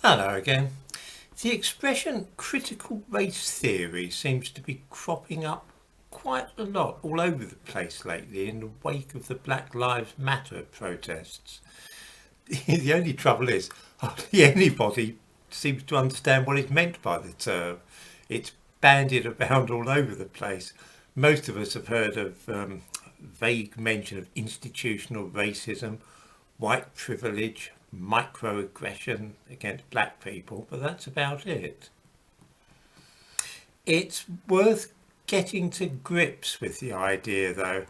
Hello again. The expression critical race theory seems to be cropping up quite a lot all over the place lately in the wake of the Black Lives Matter protests. The only trouble is, hardly anybody seems to understand what is meant by the term. It's bandied around all over the place. Most of us have heard of vague mention of institutional racism, white privilege, microaggression against black people, but that's about it. It's worth getting to grips with the idea, though,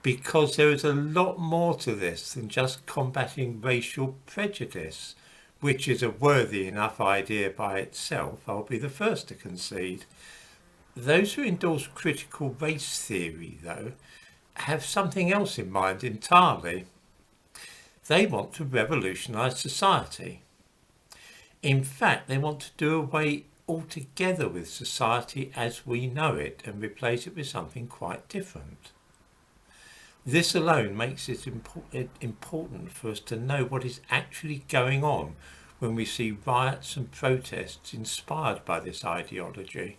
because there is a lot more to this than just combating racial prejudice, which is a worthy enough idea by itself, I'll be the first to concede. Those who endorse critical race theory, though, have something else in mind entirely. They want to revolutionise society. In fact, they want to do away altogether with society as we know it and replace it with something quite different. This alone makes it important for us to know what is actually going on when we see riots and protests inspired by this ideology.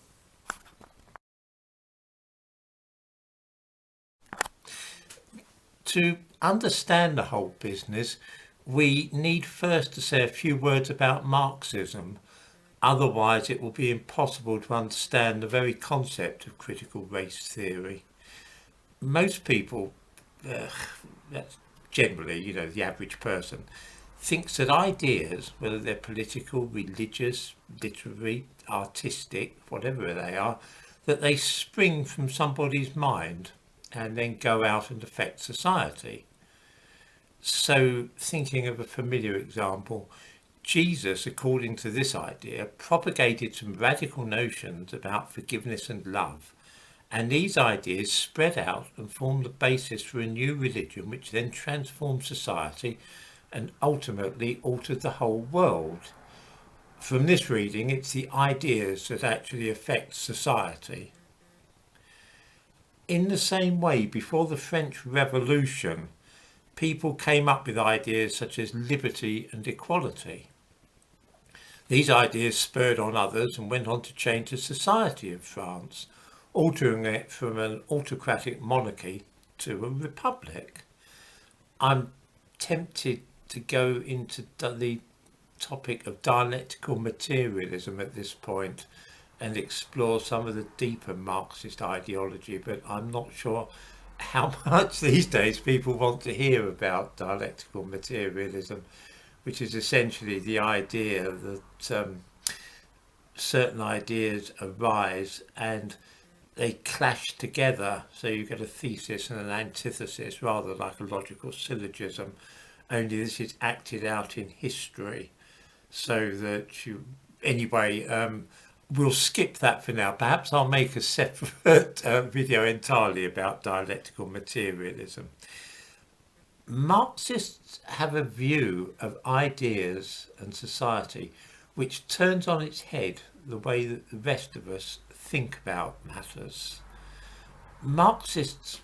To understand the whole business, we need first to say a few words about Marxism. Otherwise, it will be impossible to understand the very concept of critical race theory. Most people, that's generally, the average person, thinks that ideas, whether they're political, religious, literary, artistic, whatever they are, that they spring from somebody's mind and then go out and affect society. So, thinking of a familiar example, Jesus, according to this idea, propagated some radical notions about forgiveness and love, and these ideas spread out and formed the basis for a new religion which then transformed society and ultimately altered the whole world. From this reading, it's the ideas that actually affect society. In the same way, before the French Revolution, people came up with ideas such as liberty and equality. These ideas spurred on others and went on to change the society of France, altering it from an autocratic monarchy to a republic. I'm tempted to go into the topic of dialectical materialism at this point and explore some of the deeper Marxist ideology, but I'm not sure how much these days people want to hear about dialectical materialism, which is essentially the idea that certain ideas arise and they clash together, so you get a thesis and an antithesis, rather like a logical syllogism, only this is acted out in history, so that you, anyway, we'll skip that for now. Perhaps I'll make a separate video entirely about dialectical materialism. Marxists have a view of ideas and society which turns on its head the way that the rest of us think about matters. Marxists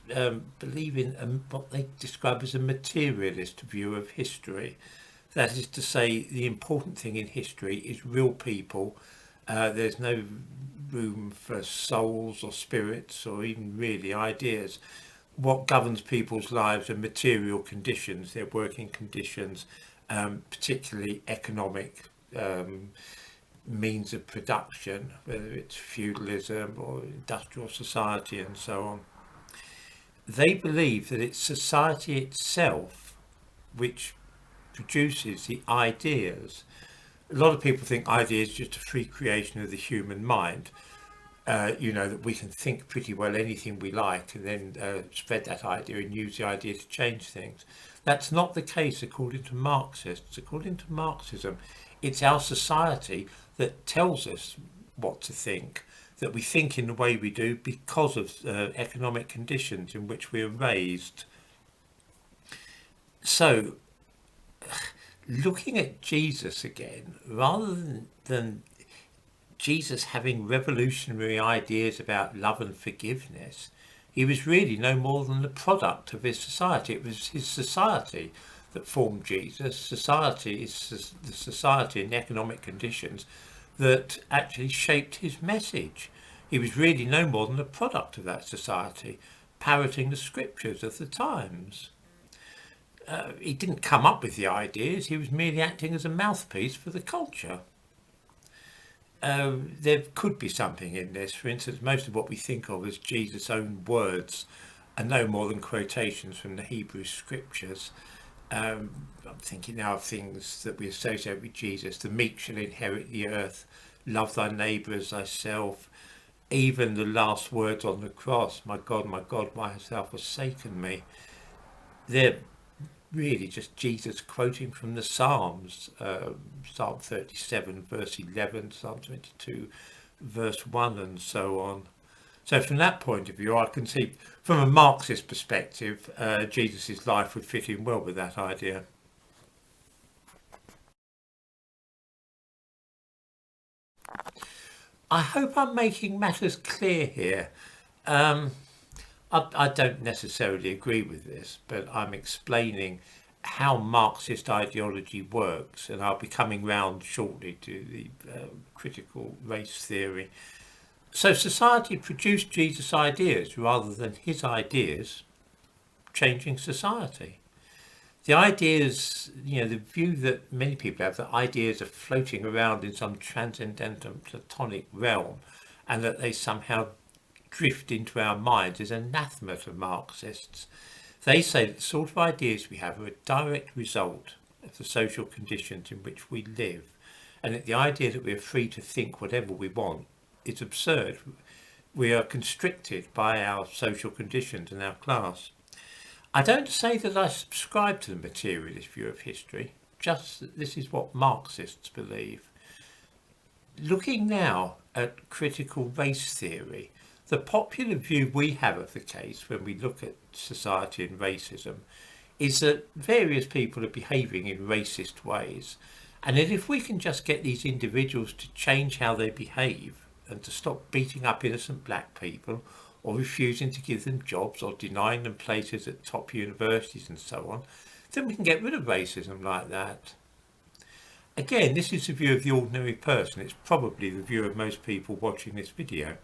believe in what they describe as a materialist view of history. That is to say, the important thing in history is real people. There's no room for souls or spirits or even really ideas. What governs people's lives are material conditions, their working conditions, particularly economic means of production, whether it's feudalism or industrial society and so on. They believe that it's society itself which produces the ideas. A lot of people think ideas are just a free creation of the human mind. That we can think pretty well anything we like and then spread that idea and use the idea to change things. That's not the case according to Marxists. According to Marxism, it's our society that tells us what to think, that we think in the way we do because of economic conditions in which we are raised. So, looking at Jesus again, rather than Jesus having revolutionary ideas about love and forgiveness, he was really no more than the product of his society. It was his society that formed Jesus. Society is the society and the economic conditions that actually shaped his message. He was really no more than a product of that society, parroting the scriptures of the times. He didn't come up with the ideas, he was merely acting as a mouthpiece for the culture. There could be something in this. For instance, most of what we think of as Jesus' own words are no more than quotations from the Hebrew scriptures. I'm thinking now of things that we associate with Jesus. The meek shall inherit the earth, love thy neighbour as thyself. Even the last words on the cross, my God, why hast thou forsaken me? They're really just Jesus quoting from the Psalms, Psalm 37 verse 11, Psalm 22 verse 1 and so on. So from that point of view, I can see from a Marxist perspective, Jesus' life would fit in well with that idea. I hope I'm making matters clear here. I don't necessarily agree with this, but I'm explaining how Marxist ideology works, and I'll be coming round shortly to the critical race theory. So society produced Jesus' ideas rather than his ideas changing society. The ideas, the view that many people have, that ideas are floating around in some transcendental platonic realm and that they somehow drift into our minds, is anathema to Marxists. They say that the sort of ideas we have are a direct result of the social conditions in which we live, and that the idea that we are free to think whatever we want is absurd. We are constricted by our social conditions and our class. I don't say that I subscribe to the materialist view of history, just that this is what Marxists believe. Looking now at critical race theory, the popular view we have of the case when we look at society and racism is that various people are behaving in racist ways, and that if we can just get these individuals to change how they behave and to stop beating up innocent black people or refusing to give them jobs or denying them places at top universities and so on, then we can get rid of racism like that. Again, this is the view of the ordinary person. It's probably the view of most people watching this video.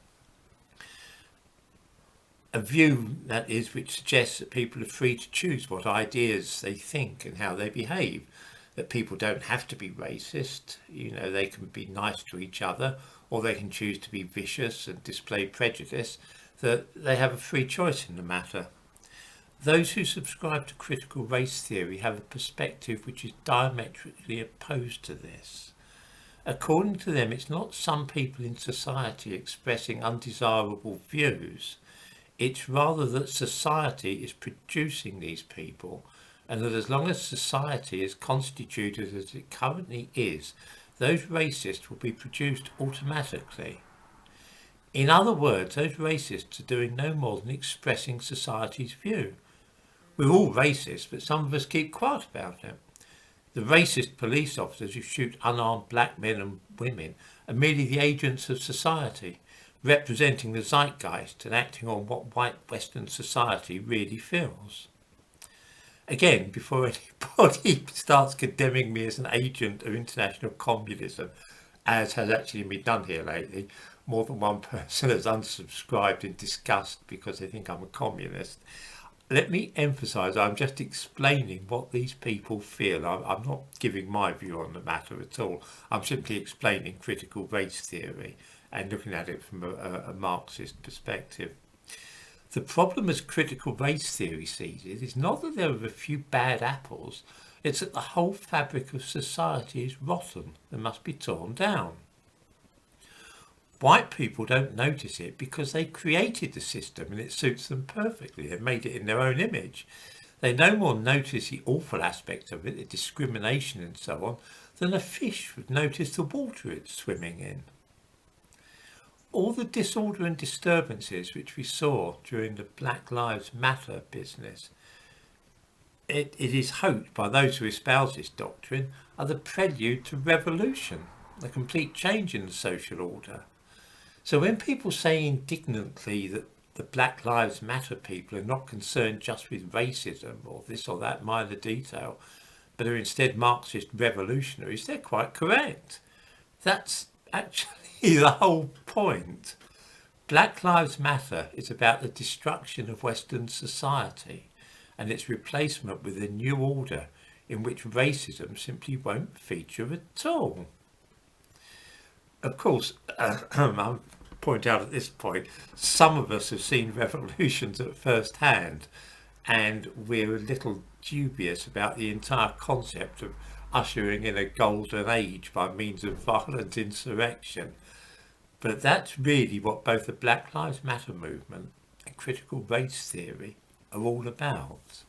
A view, that is, which suggests that people are free to choose what ideas they think and how they behave, that people don't have to be racist, they can be nice to each other, or they can choose to be vicious and display prejudice, that they have a free choice in the matter. Those who subscribe to critical race theory have a perspective which is diametrically opposed to this. According to them, it's not some people in society expressing undesirable views. It's rather that society is producing these people, and that as long as society is constituted as it currently is, those racists will be produced automatically. In other words, those racists are doing no more than expressing society's view. We're all racist, but some of us keep quiet about it. The racist police officers who shoot unarmed black men and women are merely the agents of society, representing the zeitgeist and acting on what white Western society really feels. Again, before anybody starts condemning me as an agent of international communism, as has actually been done here lately, more than one person has unsubscribed in disgust because they think I'm a communist. Let me emphasise, I'm just explaining what these people feel. I'm not giving my view on the matter at all. I'm simply explaining critical race theory and looking at it from a Marxist perspective. The problem as critical race theory sees it is not that there are a few bad apples, it's that the whole fabric of society is rotten and must be torn down. White people don't notice it because they created the system and it suits them perfectly. They've made it in their own image. They no more notice the awful aspects of it, the discrimination and so on, than a fish would notice the water it's swimming in. All the disorder and disturbances which we saw during the Black Lives Matter business, it is hoped by those who espouse this doctrine, are the prelude to revolution, a complete change in the social order. So when people say indignantly that the Black Lives Matter people are not concerned just with racism or this or that minor detail, but are instead Marxist revolutionaries, they're quite correct. That's actually the whole point. Black Lives Matter is about the destruction of Western society and its replacement with a new order in which racism simply won't feature at all. Of course, I'll point out at this point, some of us have seen revolutions at first hand, and we're a little dubious about the entire concept of ushering in a golden age by means of violent insurrection. But that's really what both the Black Lives Matter movement and critical race theory are all about.